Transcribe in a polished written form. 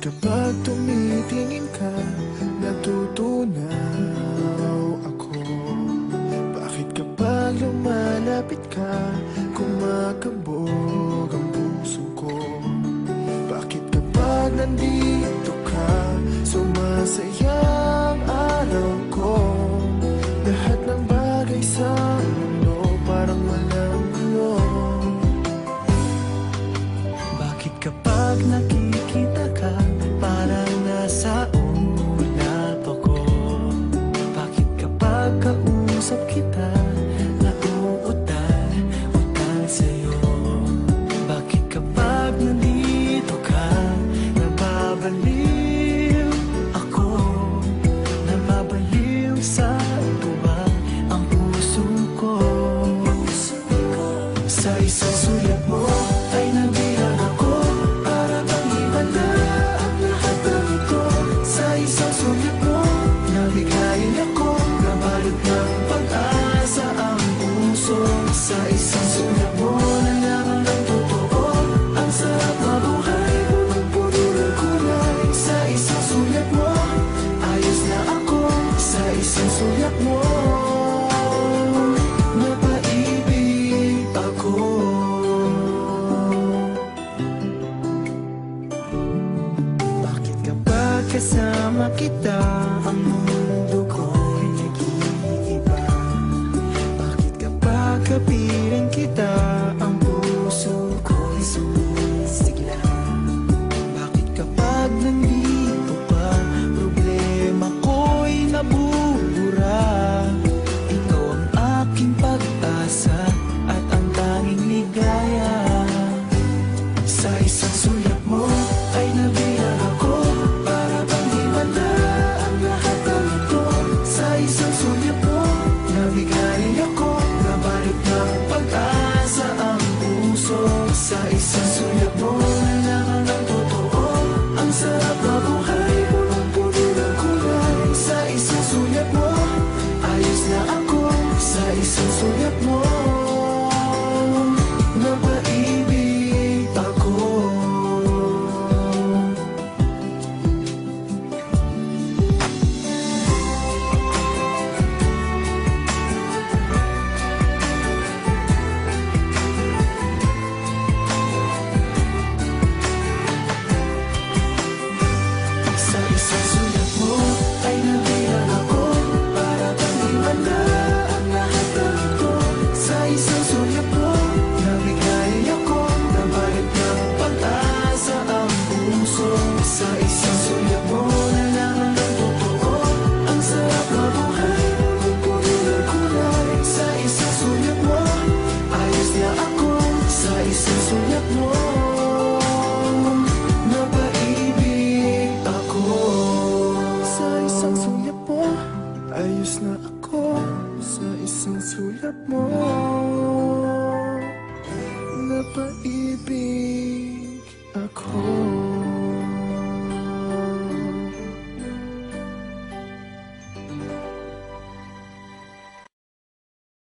Kapag tumitingin ka, natutunaw ako. Bakit kapag lumalapit ka, kumakabog ang puso ko? Bakit kapag nandito ka, sumasaya ang araw ko? Lahat ng bagay sa mundo parang walang gulo. Bakit kapag nakikita ka, parang nasa ulap ako? Bakit kapag kausap kita, nauutal sa'yo? Bakit kapag nandito ka, nababaliw ako? Nababaliw sa tuwa ang puso ko. Sa isang sulat mo ay nabilang ako, para bang iba na ang lahat ng ito. Sa isang sulat mo, nabigayin ako, nabalot ng pag-asa ang puso. Sa isang sulat mo, nalaman ng totoo, ang sarap mabuhay, punong-puno ng kulay. Sa isang sulat mo, ayos na ako. Sa isang sulat mo, napaibig ako. Bakit kapag kasama kita, ang mundo ko'y nag-iiba? Bakit kapag kapiling kita, ang puso ko'y sumisigla? Bakit kapag nandito ka, problema ko'y nabubura? Ikaw ang aking pag-asa at ang tanging ligaya. Sa isang sulat mo ay nabilang ako, para bang di wala ang lahat ng ito. Sa isang sulat mo, nabigayin ako, nabalot ng pag-asa ang puso. Sa isang sulat mo, nalaman ng totoo, ang sarap mabuhay, punong-puno ng kulay. Sa isang sulat mo, ayos na ako. Sa isang sulat mo, napaibig ako. Sa isang sulat mo ay nabilang ako, para bang di wala ang lahat ng ito. Sa isang sulat mo, nabigayin ako, nabalot ng pag-asa ang puso. Sa isang sulat mo, nalaman ng totoo, ang sarap mabuhay, punong-puno ng kulay. Sa isang sulat mo, ayos na ako. Sa isang sulat mo, napaibig ako. Sa isang sulat mo, ayos na ako. Sa isang sulat mo,